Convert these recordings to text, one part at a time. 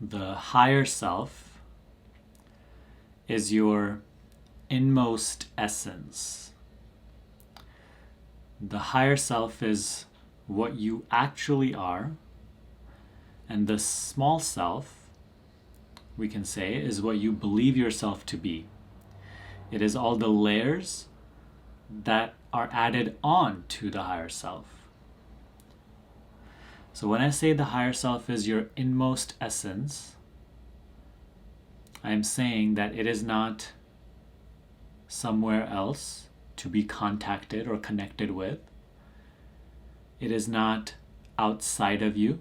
The higher self is your inmost essence. The higher self is what you actually are, and the small self, we can say, is what you believe yourself to be. It is all the layers that are added on to the higher self. So when I say the higher self is your inmost essence, I'm saying that it is not somewhere else to be contacted or connected with. It is not outside of you.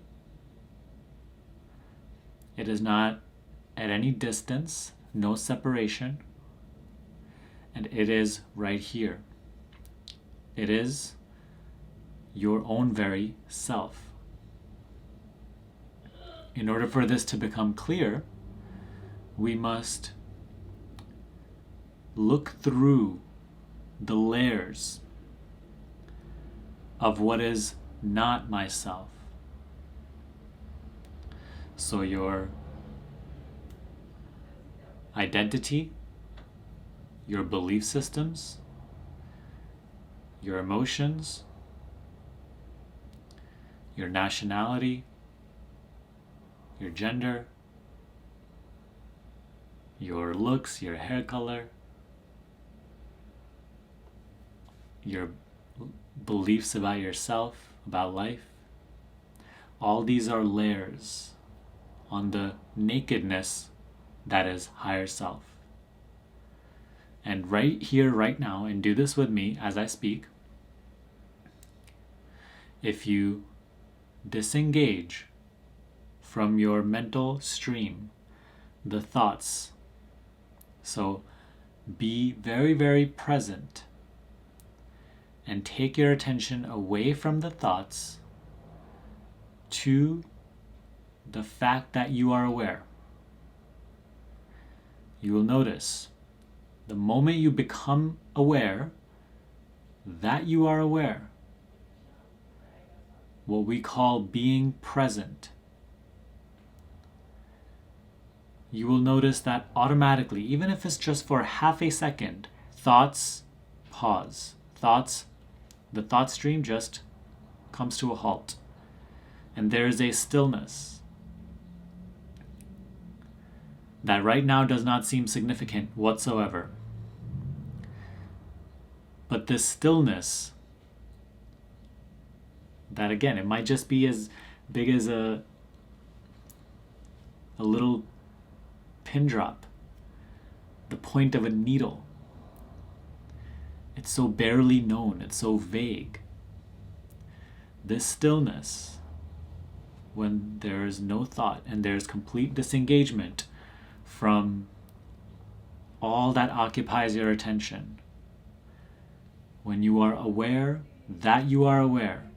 It is not at any distance, no separation. And it is right here. It is your own very self. In order for this to become clear, we must look through the layers of what is not myself. So your identity, your belief systems, your emotions, your nationality, your gender, your looks, your hair color, your beliefs about yourself, about life. All these are layers on the nakedness that is higher self. And right here, right now, and do this with me as I speak, if you disengage from your mental stream the thoughts, so be very, very present and take your attention away from the thoughts to the fact that you are aware. You will notice the moment you become aware that you are aware, what we call being present, you will notice that automatically, even if it's just for half a second, thoughts pause. The thought stream just comes to a halt. And there is a stillness that right now does not seem significant whatsoever. But this stillness, that again, it might just be as big as a little pin drop, the point of a needle. It's so barely known, it's so vague. This stillness, when there is no thought and there is complete disengagement from all that occupies your attention, when you are aware that you are aware,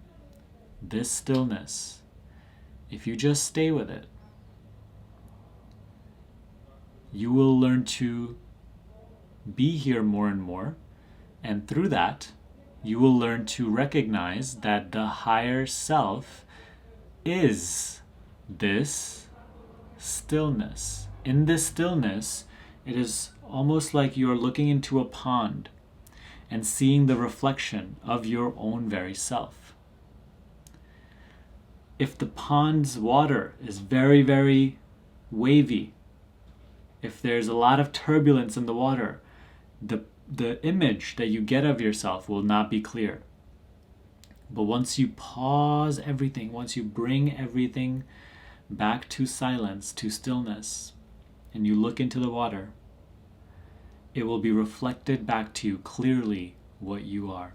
this stillness, if you just stay with it, you will learn to be here more and more, and through that, you will learn to recognize that the higher self is this stillness. In this stillness, it is almost like you're looking into a pond and seeing the reflection of your own very self. If the pond's water is very, very wavy, if there's a lot of turbulence in the water, the image that you get of yourself will not be clear. But once you pause everything, once you bring everything back to silence, to stillness, and you look into the water, it will be reflected back to you clearly what you are.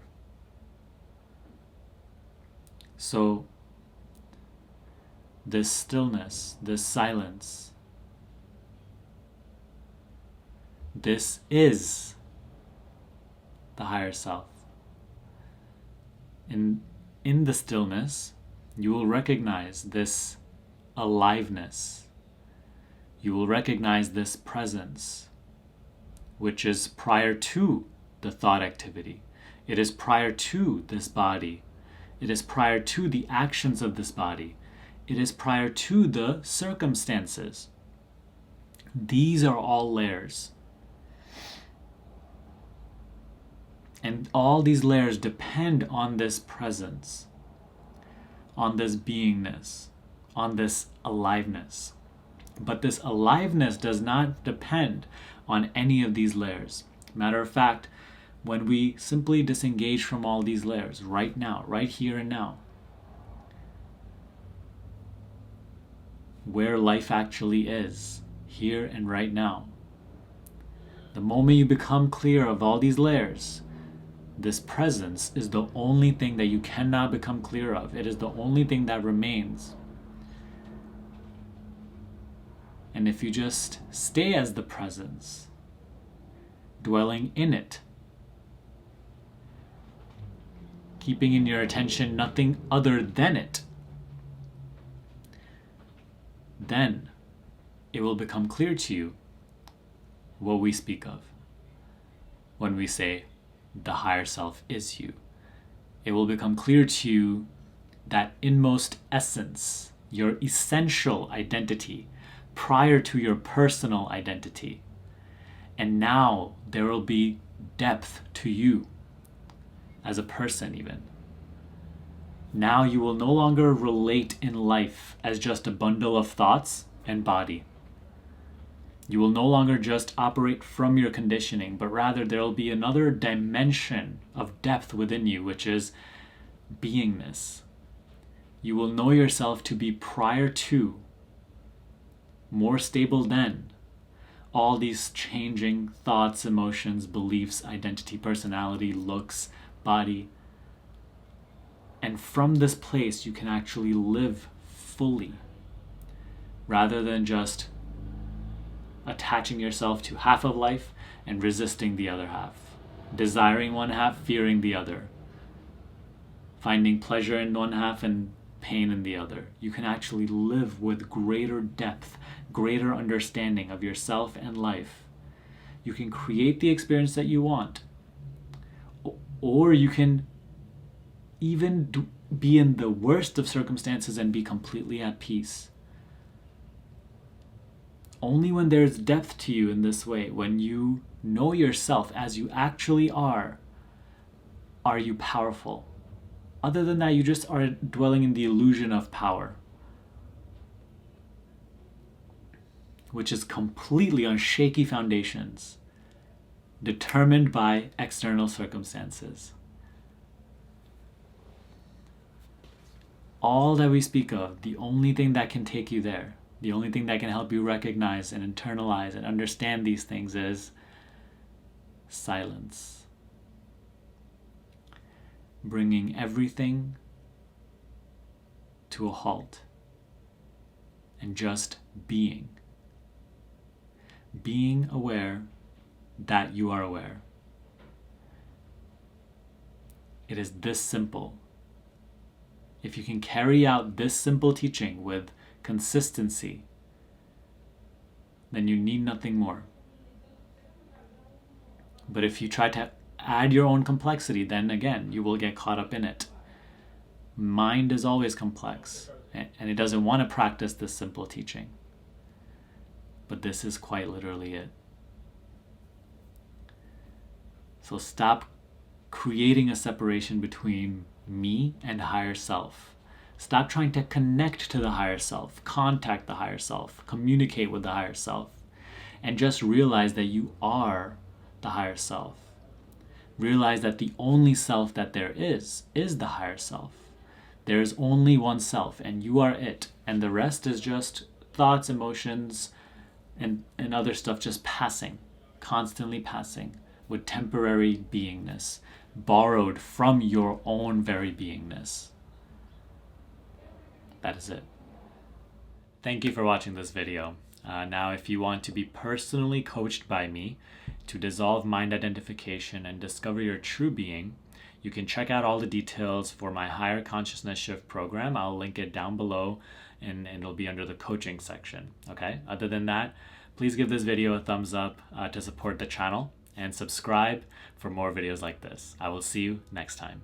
So, this stillness, this silence, this is the higher self. In the stillness, you will recognize this aliveness. You will recognize this presence, which is prior to the thought activity. It is prior to this body. It is prior to the actions of this body. It is prior to the circumstances. These are all layers. And all these layers depend on this presence, on this beingness, on this aliveness. But this aliveness does not depend on any of these layers. Matter of fact, when we simply disengage from all these layers right now, right here and now, where life actually is, here and right now, the moment you become clear of all these layers, this presence is the only thing that you cannot become clear of. It is the only thing that remains. And if you just stay as the presence, dwelling in it, keeping in your attention nothing other than it, then it will become clear to you what we speak of when we say the higher self is you. It will become clear to you that inmost essence, your essential identity, prior to your personal identity. And now there will be depth to you as a person even. Now you will no longer relate in life as just a bundle of thoughts and body. You will no longer just operate from your conditioning, but rather there will be another dimension of depth within you, which is beingness. You will know yourself to be prior to, more stable than, all these changing thoughts, emotions, beliefs, identity, personality, looks, body. And from this place, you can actually live fully, rather than just attaching yourself to half of life and resisting the other half, desiring one half, fearing the other, finding pleasure in one half and pain in the other. You can actually live with greater depth, greater understanding of yourself and life. You can create the experience that you want, or you can even be in the worst of circumstances and be completely at peace. Only when there's depth to you in this way, when you know yourself as you actually are you powerful. Other than that, you just are dwelling in the illusion of power, which is completely on shaky foundations, determined by external circumstances. All that we speak of, the only thing that can take you there, the only thing that can help you recognize and internalize and understand these things is silence. Bringing everything to a halt and just being. Being aware that you are aware. It is this simple. If you can carry out this simple teaching with consistency, then you need nothing more. But if you try to add your own complexity, then again, you will get caught up in it. Mind is always complex, and it doesn't want to practice this simple teaching. But this is quite literally it. So stop creating a separation between me and higher self. Stop trying to connect to the higher self, contact the higher self, communicate with the higher self, and just realize that you are the higher self. Realize that the only self that there is the higher self. There is only one self, and you are it, and the rest is just thoughts, emotions, and other stuff just passing, constantly passing, with temporary beingness, borrowed from your own very beingness. That is it. Thank you for watching this video. Now, if you want to be personally coached by me to dissolve mind identification and discover your true being, you can check out all the details for my Higher Consciousness Shift program. I'll link it down below, and it'll be under the coaching section. Okay? Other than that, please give this video a thumbs up to support the channel, and subscribe for more videos like this. I will see you next time.